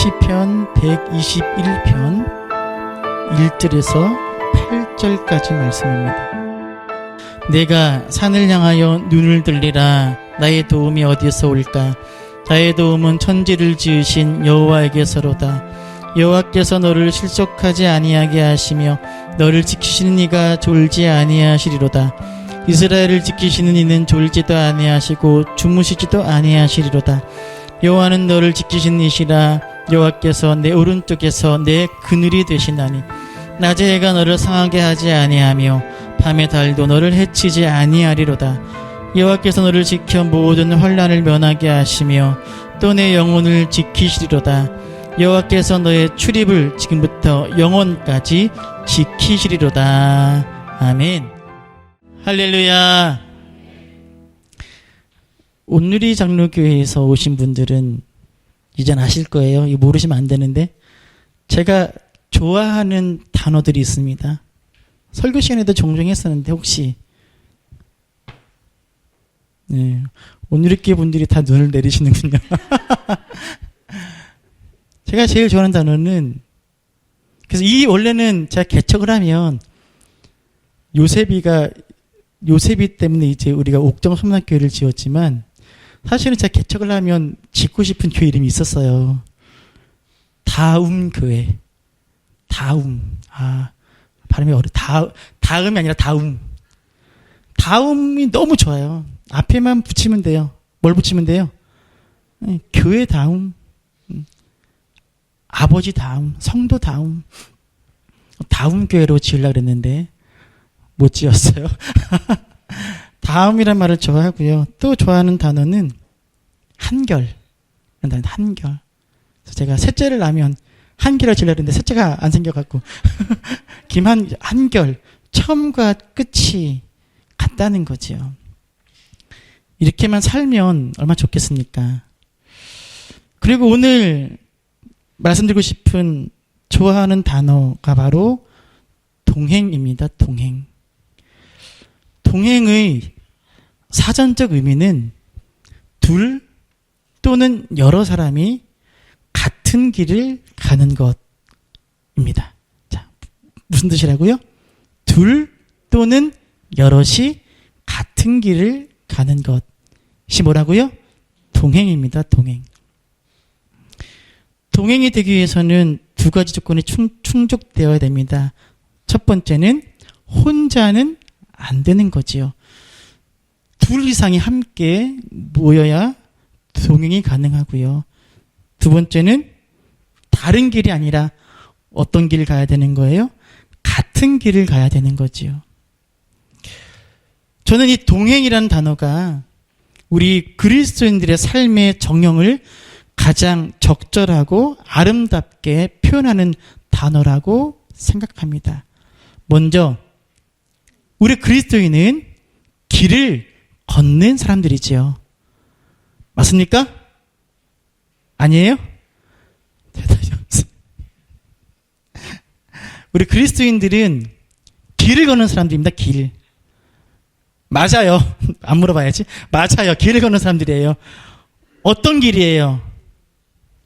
시편 121편 1절에서 8절까지 말씀입니다. 내가 산을 향하여 눈을 들리라. 나의 도움이 어디에서 올까? 나의 도움은 천지를 지으신 여호와에게서로다. 여호와께서 너를 실족하지 아니하게 하시며 너를 지키시는 이가 졸지 아니하시리로다. 이스라엘을 지키시는 이는 졸지도 아니하시고 주무시지도 아니하시리로다. 여호와는 너를 지키시는 이시라. 여호와께서 내 오른쪽에서 내 그늘이 되시나니 낮에 해가 너를 상하게 하지 아니하며 밤의 달도 너를 해치지 아니하리로다. 여호와께서 너를 지켜 모든 환난을 면하게 하시며 또 내 영혼을 지키시리로다. 여호와께서 너의 출입을 지금부터 영원까지 지키시리로다. 아멘. 할렐루야. 온누리 장로교회에서 오신 분들은 이젠 아실 거예요. 이거 모르시면 안 되는데 제가 좋아하는 단어들이 있습니다. 설교 시간에도 종종 했었는데 혹시 네, 온누리교회 분들이 다 눈을 내리시는군요. 제가 제일 좋아하는 단어는, 그래서 이 원래는 제가 개척을 하면 요셉이 때문에 이제 우리가 옥정 소문학교회를 지었지만 사실은 제가 개척을 하면 짓고 싶은 교회 이름이 있었어요. 다움교회. 다움. 발음이 다음이 아니라 다움. 다움이 너무 좋아요. 앞에만 붙이면 돼요. 뭘 붙이면 돼요? 교회 다움. 아버지 다움. 성도 다움. 다움교회로 지으려고 그랬는데 못 지었어요. 다음이란 말을 좋아하고요. 또 좋아하는 단어는 한결. 한결. 그래서 제가 셋째를 낳으면 한결을 지으려고 했는데 셋째가 안 생겨갖고 한결. 처음과 끝이 같다는 거죠. 이렇게만 살면 얼마나 좋겠습니까? 그리고 오늘 말씀드리고 싶은 좋아하는 단어가 바로 동행입니다. 동행. 동행의 사전적 의미는 둘 또는 여러 사람이 같은 길을 가는 것입니다. 자, 무슨 뜻이라고요? 둘 또는 여럿이 같은 길을 가는 것이 뭐라고요? 동행입니다. 동행. 동행이 되기 위해서는 두 가지 조건이 충족되어야 됩니다. 첫 번째는 혼자는 안 되는 거지요. 둘 이상이 함께 모여야 동행이 가능하고요. 두 번째는 다른 길이 아니라 어떤 길을 가야 되는 거예요? 같은 길을 가야 되는 거지요. 저는 이 동행이라는 단어가 우리 그리스도인들의 삶의 정형을 가장 적절하고 아름답게 표현하는 단어라고 생각합니다. 먼저 우리 그리스도인은 길을 걷는 사람들이지요. 맞습니까? 아니에요? 대단히 없어요. 우리 그리스도인들은 길을 걷는 사람들입니다. 길. 맞아요. 안 물어봐야지. 맞아요. 길을 걷는 사람들이에요. 어떤 길이에요?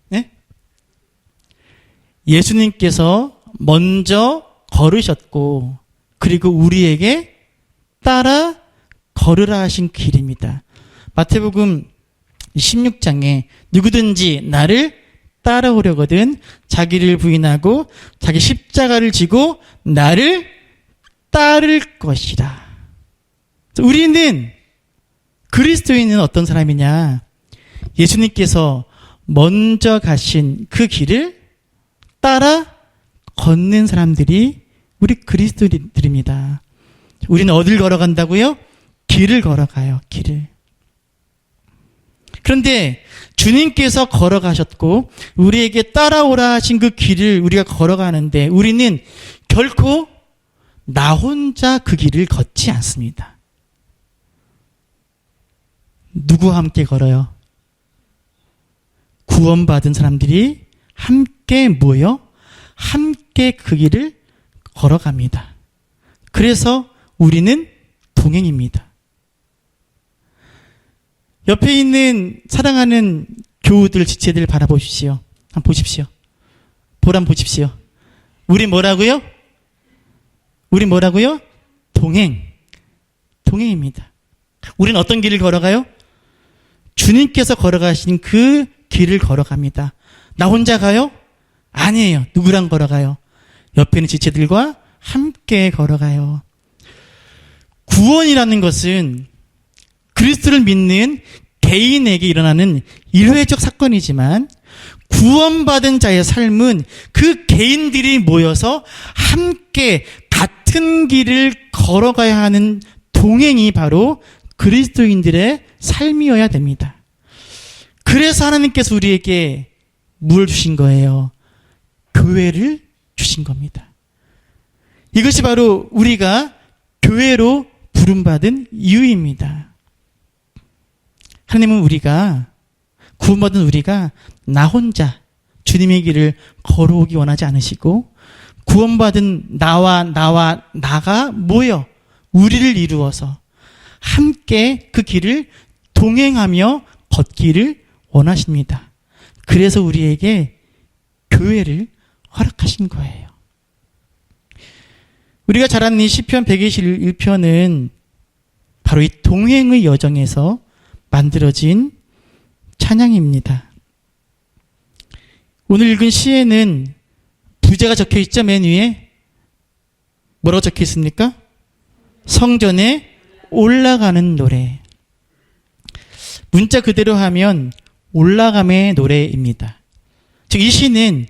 네? 예수님께서 먼저 걸으셨고 그리고 우리에게 따라 걸으라 하신 길입니다. 마태복음 16장에 누구든지 나를 따라오려거든 자기를 부인하고 자기 십자가를 지고 나를 따를 것이라. 우리는 그리스도인은 어떤 사람이냐? 예수님께서 먼저 가신 그 길을 따라 걷는 사람들이 우리 그리스도인들입니다. 우리는 어딜 걸어간다고요? 길을 걸어가요. 길을. 그런데 주님께서 걸어가셨고 우리에게 따라오라 하신 그 길을 우리가 걸어가는데 우리는 결코 나 혼자 그 길을 걷지 않습니다. 누구와 함께 걸어요? 구원받은 사람들이 함께 모여 함께 그 길을 걸어갑니다. 그래서 우리는 동행입니다. 옆에 있는 사랑하는 교우들, 지체들 바라보십시오. 한번 보십시오. 보람 보십시오. 우리 뭐라고요? 우리 뭐라고요? 동행입니다. 우리는 어떤 길을 걸어가요? 주님께서 걸어가신 그 길을 걸어갑니다. 나 혼자 가요? 아니에요. 누구랑 걸어가요? 옆에 있는 지체들과 함께 걸어가요. 구원이라는 것은 그리스도를 믿는 개인에게 일어나는 일회적 사건이지만 구원받은 자의 삶은 그 개인들이 모여서 함께 같은 길을 걸어가야 하는 동행이 바로 그리스도인들의 삶이어야 됩니다. 그래서 하나님께서 우리에게 뭘 주신 거예요? 교회를 주신 겁니다. 이것이 바로 우리가 교회로 부름받은 이유입니다. 하나님은 우리가 구원받은 우리가 나 혼자 주님의 길을 걸어오기 원하지 않으시고 구원받은 나가 모여 우리를 이루어서 함께 그 길을 동행하며 걷기를 원하십니다. 그래서 우리에게 교회를 허락하신 거예요. 우리가 잘 아는 이 시편 121편은 바로 이 동행의 여정에서 만들어진 찬양입니다. 오늘 읽은 시에는 부제가 적혀 있죠, 맨 위에. 뭐라고 적혀 있습니까? 성전에 올라가는 노래. 문자 그대로 하면 올라감의 노래입니다. 즉, 이 시는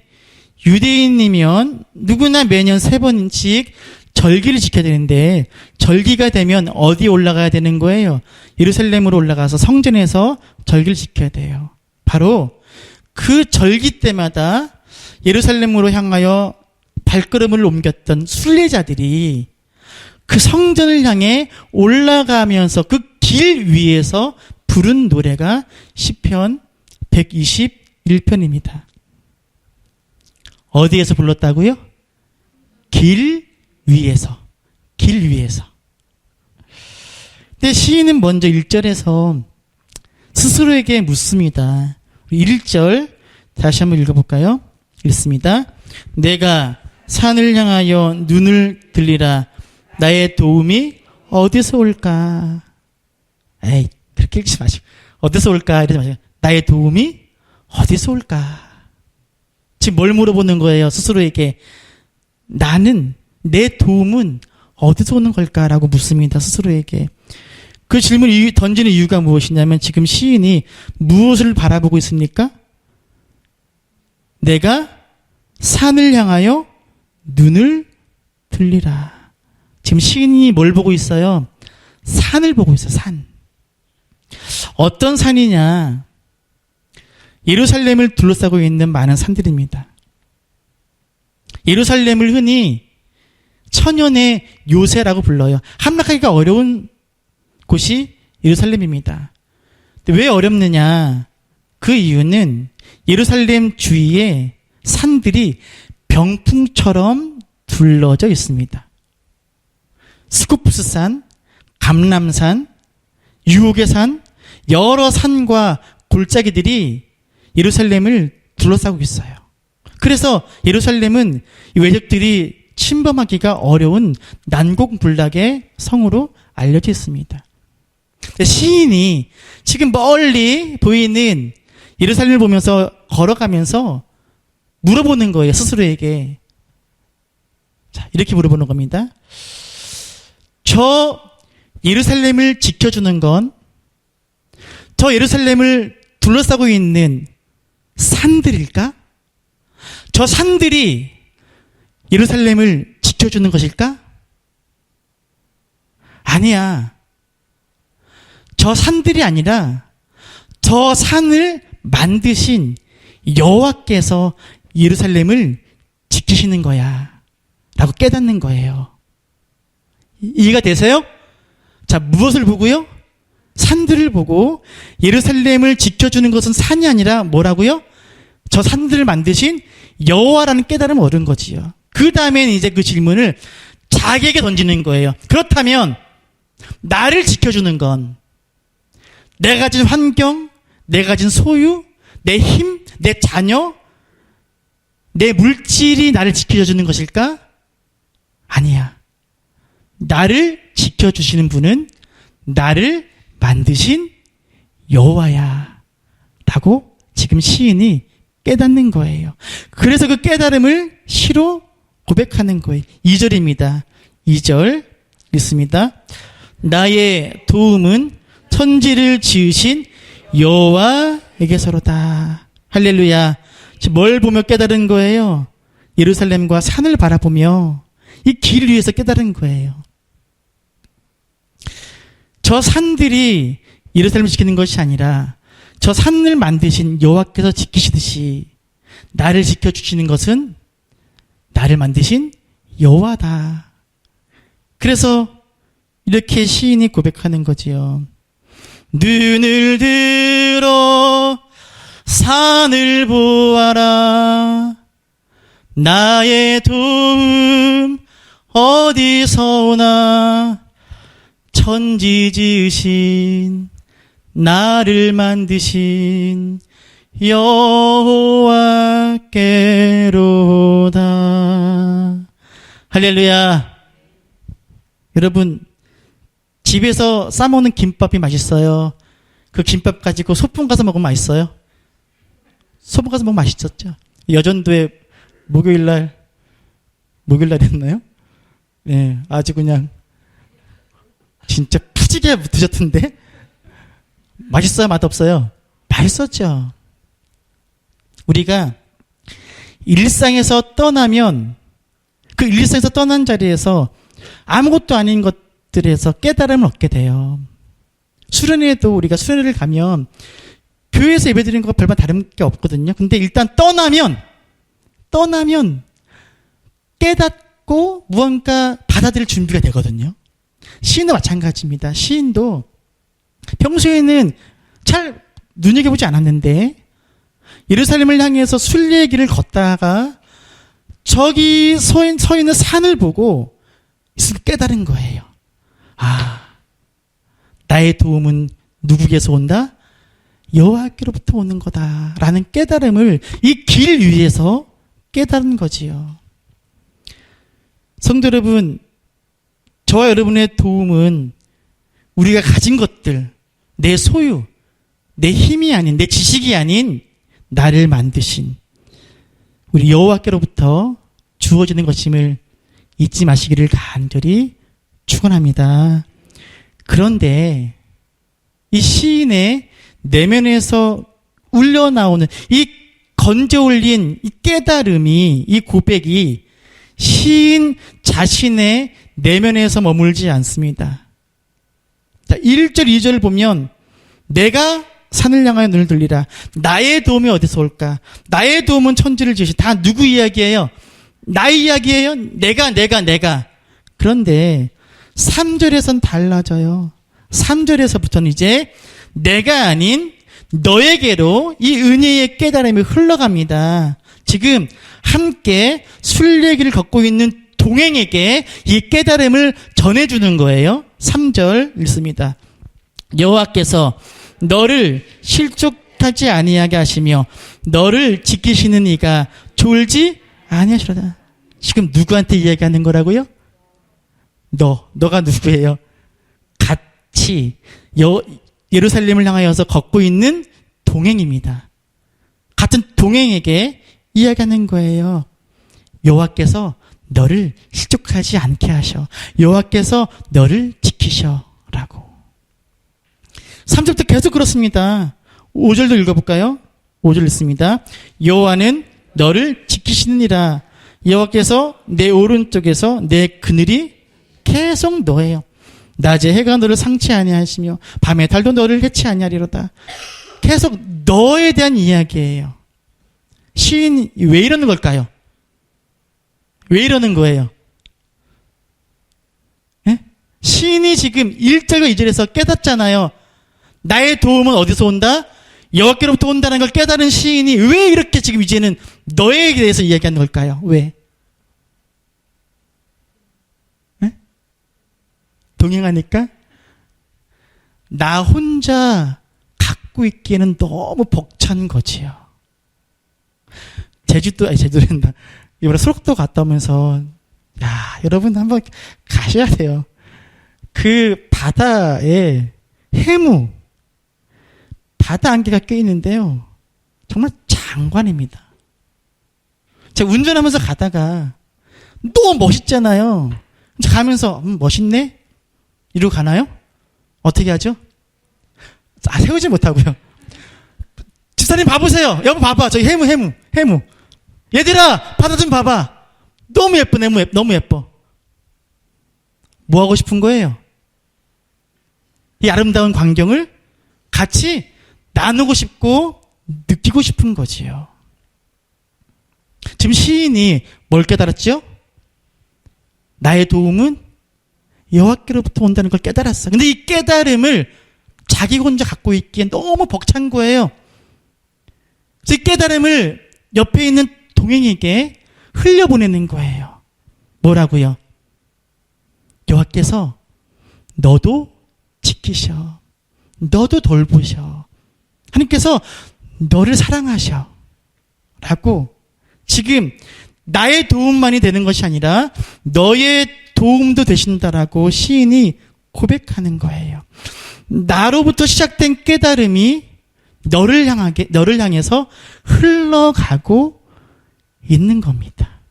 유대인이면 누구나 매년 3번씩 절기를 지켜야 되는데 절기가 되면 어디 올라가야 되는 거예요? 예루살렘으로 올라가서 성전에서 절기를 지켜야 돼요. 바로 그 절기 때마다 예루살렘으로 향하여 발걸음을 옮겼던 순례자들이 그 성전을 향해 올라가면서 그 길 위에서 부른 노래가 시편 121편입니다. 어디에서 불렀다고요? 길 위에서. 근데 시인은 먼저 1절에서 스스로에게 묻습니다. 1절 다시 한번 읽어볼까요? 읽습니다. 내가 산을 향하여 눈을 들리라. 나의 도움이 어디서 올까? 에이, 그렇게 읽지 마시고. 어디서 올까? 이러지 마시고. 나의 도움이 어디서 올까? 지금 뭘 물어보는 거예요? 스스로에게. 내 도움은 어디서 오는 걸까라고 묻습니다. 스스로에게. 그 질문을 던지는 이유가 무엇이냐면 지금 시인이 무엇을 바라보고 있습니까? 내가 산을 향하여 눈을 들리라. 지금 시인이 뭘 보고 있어요? 산을 보고 있어요. 산. 어떤 산이냐? 예루살렘을 둘러싸고 있는 많은 산들입니다. 예루살렘을 흔히 천연의 요새라고 불러요. 함락하기가 어려운 곳이 예루살렘입니다. 근데 왜 어렵느냐? 그 이유는 예루살렘 주위에 산들이 병풍처럼 둘러져 있습니다. 스코프스산, 감람산, 유혹의 산, 여러 산과 골짜기들이 예루살렘을 둘러싸고 있어요. 그래서 예루살렘은 외적들이 침범하기가 어려운 난공불락의 성으로 알려져 있습니다. 시인이 지금 멀리 보이는 예루살렘을 보면서 걸어가면서 물어보는 거예요. 스스로에게. 자, 이렇게 물어보는 겁니다. 저 예루살렘을 지켜주는 건 저 예루살렘을 둘러싸고 있는 산들일까? 저 산들이 예루살렘을 지켜주는 것일까? 아니야. 저 산들이 아니라 저 산을 만드신 여호와께서 예루살렘을 지키시는 거야 라고 깨닫는 거예요. 이해가 되세요? 자, 무엇을 보고요? 산들을 보고 예루살렘을 지켜주는 것은 산이 아니라 뭐라고요? 저 산들을 만드신 여호와라는 깨달음을 얻은 거지요. 그 다음에는 이제 그 질문을 자기에게 던지는 거예요. 그렇다면 나를 지켜주는 건 내가 가진 환경, 내가 가진 소유, 내 힘, 내 자녀, 내 물질이 나를 지켜주는 것일까? 아니야. 나를 지켜주시는 분은 나를 만드신 여호와야 라고 지금 시인이 깨닫는 거예요. 그래서 그 깨달음을 시로 고백하는 거예요. 2절입니다. 2절 읽습니다. 나의 도움은 천지를 지으신 여호와에게서로다. 할렐루야. 뭘 보며 깨달은 거예요? 예루살렘과 산을 바라보며 이 길 위에서 깨달은 거예요. 저 산들이 예루살렘을 지키는 것이 아니라 저 산을 만드신 여호와께서 지키시듯이 나를 지켜주시는 것은 나를 만드신 여호와다. 그래서 이렇게 시인이 고백하는 거지요. 눈을 들어 산을 보아라. 나의 도움 어디서 오나. 천지 지으신 나를 만드신 여호와께로다. 할렐루야. 여러분, 집에서 싸먹는 김밥이 맛있어요. 그 김밥 가지고 소풍 가서 먹으면 맛있어요? 소풍 가서 먹으면 맛있었죠. 여전도에 목요일날이었나요? 네, 아주 그냥 진짜 푸지게 드셨던데? 맛있어요? 맛없어요? 맛있었죠. 우리가 일상에서 떠나면 그 일상에서 떠난 자리에서 아무것도 아닌 것들에서 깨달음을 얻게 돼요. 수련회도 우리가 수련회를 가면 교회에서 예배드리는 것과 별반 다른 게 없거든요. 근데 일단 떠나면 깨닫고 무언가 받아들일 준비가 되거든요. 시인도 마찬가지입니다. 시인도 평소에는 잘 눈여겨보지 않았는데 예루살렘을 향해서 순례의 길을 걷다가 저기 서 있는 산을 보고 깨달은 거예요. 아, 나의 도움은 누구에게서 온다? 여호와께로부터 오는 거다라는 깨달음을 이 길 위에서 깨달은 거지요. 성도 여러분, 저와 여러분의 도움은 우리가 가진 것들, 내 소유, 내 힘이 아닌, 내 지식이 아닌 나를 만드신 우리 여호와께로부터 주어지는 것임을 잊지 마시기를 간절히 축원합니다. 그런데 이 시인의 내면에서 울려나오는 이 건져 올린 이 깨달음이, 이 고백이 시인 자신의 내면에서 머물지 않습니다. 자, 1절, 2절을 보면 내가 산을 향하여 눈을 들리라. 나의 도움이 어디서 올까? 나의 도움은 천지를 지으신. 다 누구 이야기예요? 나의 이야기예요? 내가. 그런데 3절에선 달라져요. 3절에서부터는 이제 내가 아닌 너에게로 이 은혜의 깨달음이 흘러갑니다. 지금 함께 순례길을 걷고 있는 동행에게 이 깨달음을 전해주는 거예요. 3절 읽습니다. 여호와께서 너를 실족하지 아니하게 하시며 너를 지키시는 이가 졸지 아니하시로다. 지금 누구한테 이야기하는 거라고요? 너가 누구예요? 같이 예루살렘을 향하여서 걷고 있는 동행입니다. 같은 동행에게 이야기하는 거예요. 여호와께서 너를 실족하지 않게 하셔. 여호와께서 너를 지키셔라고. 3절부터 계속 그렇습니다. 5절도 읽어볼까요? 5절 읽습니다. 여호와는 너를 지키시느니라. 여호와께서 내 오른쪽에서 내 그늘이 계속 너예요. 낮에 해가 너를 상치 아니하시며 밤에 달도 너를 해치 아니하리로다. 계속 너에 대한 이야기예요. 시인이 왜 이러는 걸까요? 왜 이러는 거예요? 네? 시인이 지금 1절과 2절에서 깨닫잖아요. 나의 도움은 어디서 온다? 여호와께로부터 온다는 걸 깨달은 시인이 왜 이렇게 지금 이제는 너에 대해서 이야기하는 걸까요? 왜? 네? 동행하니까 나 혼자 갖고 있기에는 너무 벅찬 거지요. 제주도랜다. 이번에 소록도 갔다 오면서, 야, 여러분 한번 가셔야 돼요. 그 바다에 해무, 바다 안개가 껴있는데요. 정말 장관입니다. 제가 운전하면서 가다가 너무 멋있잖아요. 가면서 멋있네? 이러고 가나요? 어떻게 하죠? 세우지 못하고요. 집사님 봐보세요. 여보 봐봐. 저기 해무. 얘들아 바다 좀 봐봐. 너무 예뻐. 너무 예뻐. 뭐 하고 싶은 거예요? 이 아름다운 광경을 같이 나누고 싶고 느끼고 싶은 거지요. 지금 시인이 뭘 깨달았죠? 나의 도움은 여호와께로부터 온다는 걸 깨달았어. 근데 이 깨달음을 자기 혼자 갖고 있기엔 너무 벅찬 거예요. 그래서 이 깨달음을 옆에 있는 동행에게 흘려보내는 거예요. 뭐라고요? 여호와께서 너도 지키셔. 너도 돌보셔. 하나님께서 너를 사랑하셔. 라고 지금 나의 도움만이 되는 것이 아니라 너의 도움도 되신다라고 시인이 고백하는 거예요. 나로부터 시작된 깨달음이 너를 향해서 흘러가고 있는 겁니다.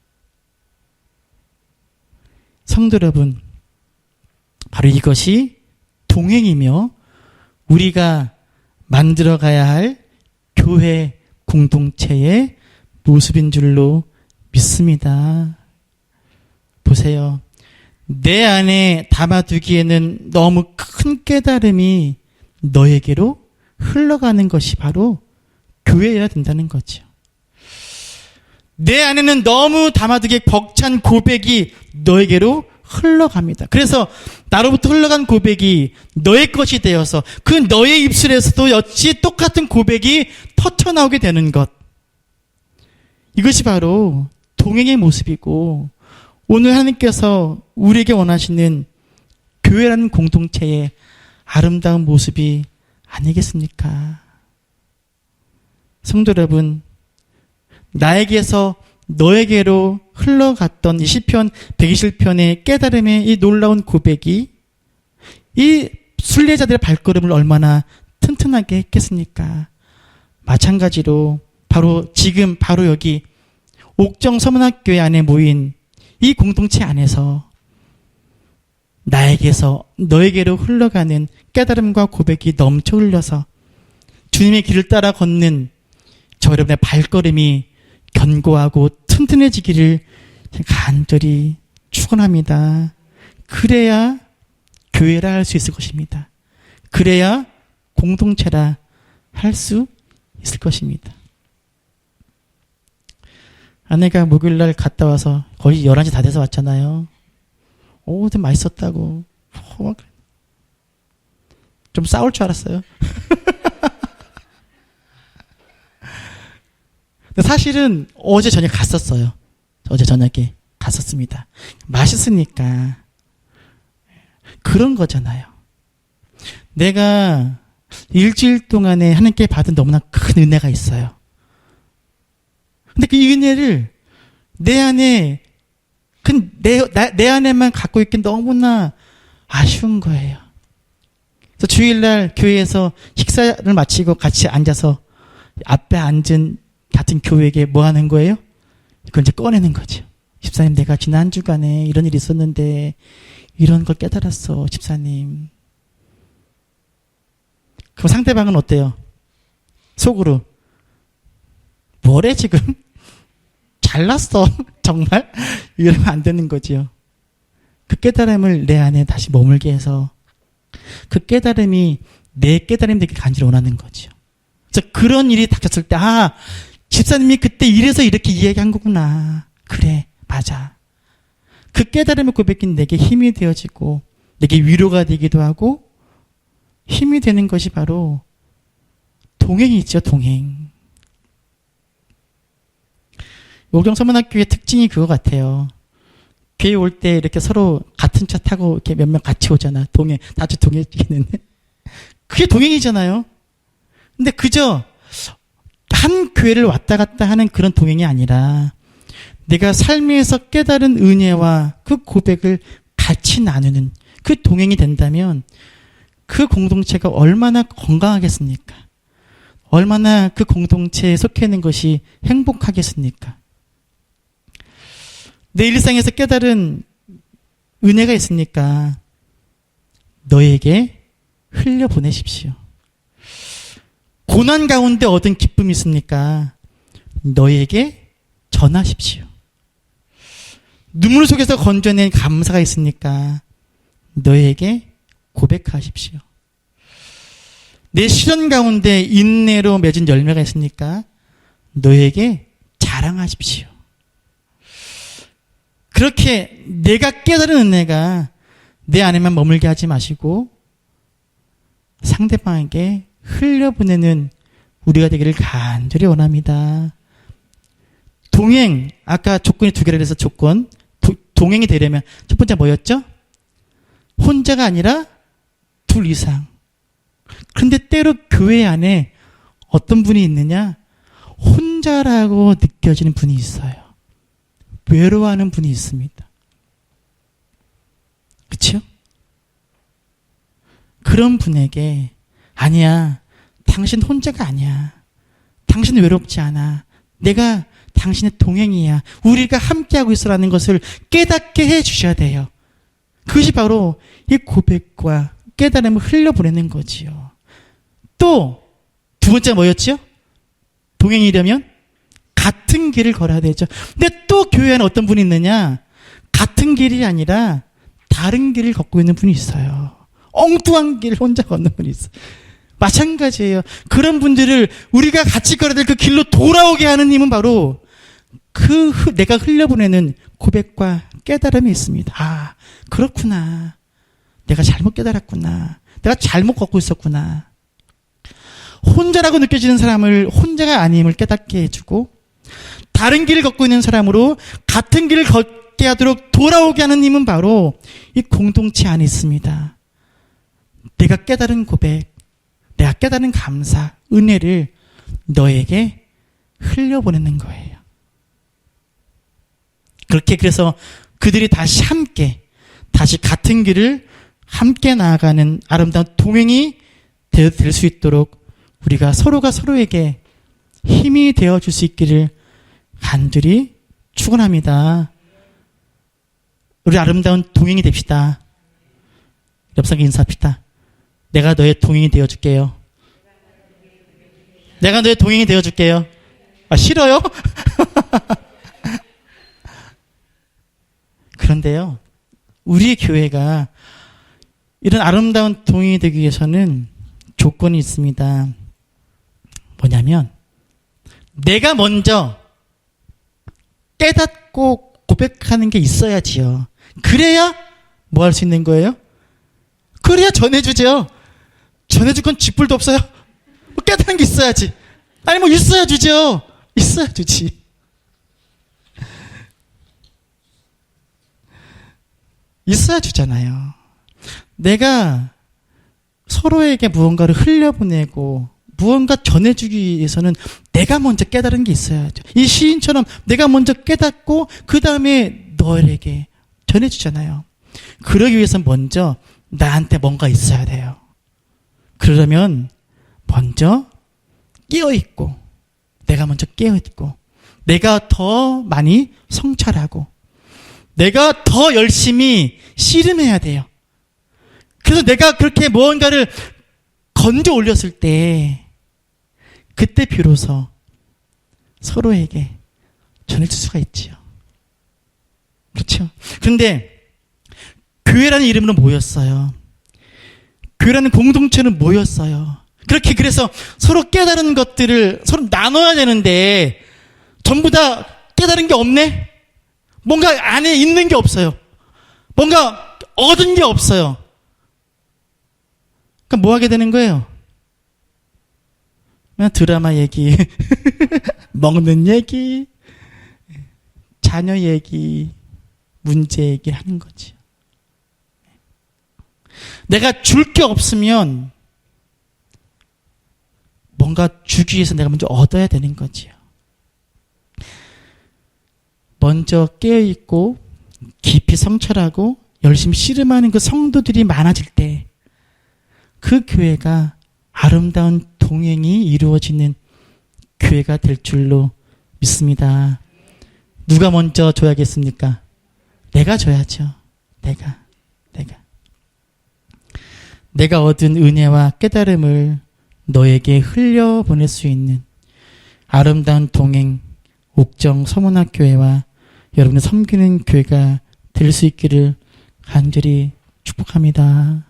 성도 여러분, 바로 이것이 동행이며 우리가 만들어가야 할 교회 공동체의 모습인 줄로 믿습니다. 보세요. 내 안에 담아두기에는 너무 큰 깨달음이 너에게로 흘러가는 것이 바로 교회여야 된다는 거죠. 내 안에는 너무 담아두기에 벅찬 고백이 너에게로 흘러갑니다. 그래서 나로부터 흘러간 고백이 너의 것이 되어서 그 너의 입술에서도 여치 똑같은 고백이 터쳐나오게 되는 것. 이것이 바로 동행의 모습이고 오늘 하나님께서 우리에게 원하시는 교회라는 공동체의 아름다운 모습이 아니겠습니까? 성도 여러분, 나에게서 너에게로 흘러갔던 이 시편 120편의 깨달음의 이 놀라운 고백이 이 순례자들의 발걸음을 얼마나 튼튼하게 했겠습니까? 마찬가지로 바로 지금 바로 여기 옥정 서문학교회 안에 모인 이 공동체 안에서 나에게서 너에게로 흘러가는 깨달음과 고백이 넘쳐 흘러서 주님의 길을 따라 걷는 저 여러분의 발걸음이 견고하고 튼튼해지기를 간절히 축원합니다. 그래야 교회라 할 수 있을 것입니다. 그래야 공동체라 할 수 있을 것입니다. 아내가 목요일날 갔다 와서 거의 11시 다 돼서 왔잖아요. 오, 좀 맛있었다고. 좀 싸울 줄 알았어요. 근데 사실은 어제 저녁에 갔었어요. 어제 저녁에 갔었습니다. 맛있으니까. 그런 거잖아요. 내가 일주일 동안에 하나님께 받은 너무나 큰 은혜가 있어요. 근데 그 은혜를 내 안에, 내 안에만 갖고 있긴 너무나 아쉬운 거예요. 그래서 주일날 교회에서 식사를 마치고 같이 앉아서 앞에 앉은 같은 교회에게 뭐 하는 거예요? 그걸 이제 꺼내는 거죠. 집사님, 내가 지난 한 주간에 이런 일이 있었는데 이런 걸 깨달았어, 집사님. 그럼 상대방은 어때요? 속으로 뭐래 지금? 잘났어. 정말? 이러면 안 되는 거죠. 그 깨달음을 내 안에 다시 머물게 해서 그 깨달음이 내 깨달음이 되게 간절히 원하는 거죠. 그래서 그런 일이 닥쳤을 때, 아, 집사님이 그때 이래서 이렇게 이야기한 거구나. 그래, 맞아. 그 깨달음의 고백이 내게 힘이 되어지고 내게 위로가 되기도 하고 힘이 되는 것이 바로 동행이죠, 동행. 옥정서문학교의 특징이 그거 같아요. 교회 올 때 이렇게 서로 같은 차 타고 이렇게 몇 명 같이 오잖아. 동행, 다들 동행이는데. 그게 동행이잖아요. 근데 그저 한 교회를 왔다 갔다 하는 그런 동행이 아니라 내가 삶에서 깨달은 은혜와 그 고백을 같이 나누는 그 동행이 된다면 그 공동체가 얼마나 건강하겠습니까? 얼마나 그 공동체에 속해 있는 것이 행복하겠습니까? 내 일상에서 깨달은 은혜가 있으니까 너에게 흘려보내십시오. 고난 가운데 얻은 기쁨이 있습니까? 너에게 전하십시오. 눈물 속에서 건져낸 감사가 있으니까 너에게 고백하십시오. 내 시련 가운데 인내로 맺은 열매가 있으니까 너에게 자랑하십시오. 그렇게 내가 깨달은 은혜가 내 안에만 머물게 하지 마시고 상대방에게 흘려보내는 우리가 되기를 간절히 원합니다. 동행, 아까 조건이 두 개라 해서 조건, 동행이 되려면 첫 번째 뭐였죠? 혼자가 아니라 둘 이상. 그런데 때로 교회 안에 어떤 분이 있느냐? 혼자라고 느껴지는 분이 있어요. 외로워하는 분이 있습니다. 그렇죠? 그런 분에게 아니야, 당신 혼자가 아니야. 당신 외롭지 않아. 내가 당신의 동행이야. 우리가 함께하고 있어라는 것을 깨닫게 해주셔야 돼요. 그것이 바로 이 고백과 깨달음을 흘려보내는 거지요. 또 두 번째 뭐였지요? 동행이려면 같은 길을 걸어야 되죠. 근데 또 교회 안에 어떤 분이 있느냐? 같은 길이 아니라 다른 길을 걷고 있는 분이 있어요. 엉뚱한 길을 혼자 걷는 분이 있어요. 마찬가지예요. 그런 분들을 우리가 같이 걸어야 될 그 길로 돌아오게 하는 힘은 바로 내가 흘려보내는 고백과 깨달음이 있습니다. 아, 그렇구나. 내가 잘못 깨달았구나. 내가 잘못 걷고 있었구나. 혼자라고 느껴지는 사람을 혼자가 아님을 깨닫게 해주고 다른 길을 걷고 있는 사람으로 같은 길을 걷게 하도록 돌아오게 하는 힘은 바로 이 공동체 안에 있습니다. 내가 깨달은 고백, 내가 깨달은 감사, 은혜를 너에게 흘려보내는 거예요. 그렇게 그래서 그들이 다시 같은 길을 함께 나아가는 아름다운 동행이 될 수 있도록 우리가 서로가 서로에게 힘이 되어줄 수 있기를 간절히 축원합니다. 우리 아름다운 동행이 됩시다. 옆사람께 인사합시다. 내가 너의 동행이 되어줄게요. 내가 너의 동행이 되어줄게요. 아, 싫어요? 그런데요, 우리 교회가 이런 아름다운 동행이 되기 위해서는 조건이 있습니다. 뭐냐면 내가 먼저 깨닫고 고백하는 게 있어야지요. 그래야 뭐 할 수 있는 거예요? 그래야 전해주죠. 전해줄 건 쥐뿔도 없어요. 뭐 깨닫는 게 있어야지. 아니 뭐 있어야 주죠. 있어야 주지. 있어야 주잖아요. 내가 서로에게 무언가를 흘려보내고 무언가 전해주기 위해서는 내가 먼저 깨달은 게 있어야죠. 이 시인처럼 내가 먼저 깨닫고 그 다음에 너에게 전해주잖아요. 그러기 위해서 먼저 나한테 뭔가 있어야 돼요. 그러려면 먼저 깨어있고 내가 먼저 깨어있고 내가 더 많이 성찰하고 내가 더 열심히 씨름해야 돼요. 그래서 내가 그렇게 무언가를 건져 올렸을 때 그때 비로소 서로에게 전해줄 수가 있지요. 그렇죠? 그런데 교회라는 이름으로 모였어요. 교회라는 공동체는 모였어요. 그래서 서로 깨달은 것들을 서로 나눠야 되는데 전부 다 깨달은 게 없네? 뭔가 안에 있는 게 없어요. 뭔가 얻은 게 없어요. 그럼 뭐 하게 되는 거예요? 그냥 드라마 얘기, 먹는 얘기, 자녀 얘기, 문제 얘기 하는 거지. 내가 줄 게 없으면 뭔가 주기 위해서 내가 먼저 얻어야 되는 거지요. 먼저 깨어있고 깊이 성찰하고 열심히 씨름하는 그 성도들이 많아질 때 그 교회가 아름다운 동행이 이루어지는 교회가 될 줄로 믿습니다. 누가 먼저 줘야겠습니까? 내가 줘야죠. 내가 얻은 은혜와 깨달음을 너에게 흘려보낼 수 있는 아름다운 동행 옥정 서문학교회와 여러분을 섬기는 교회가 될 수 있기를 간절히 축복합니다.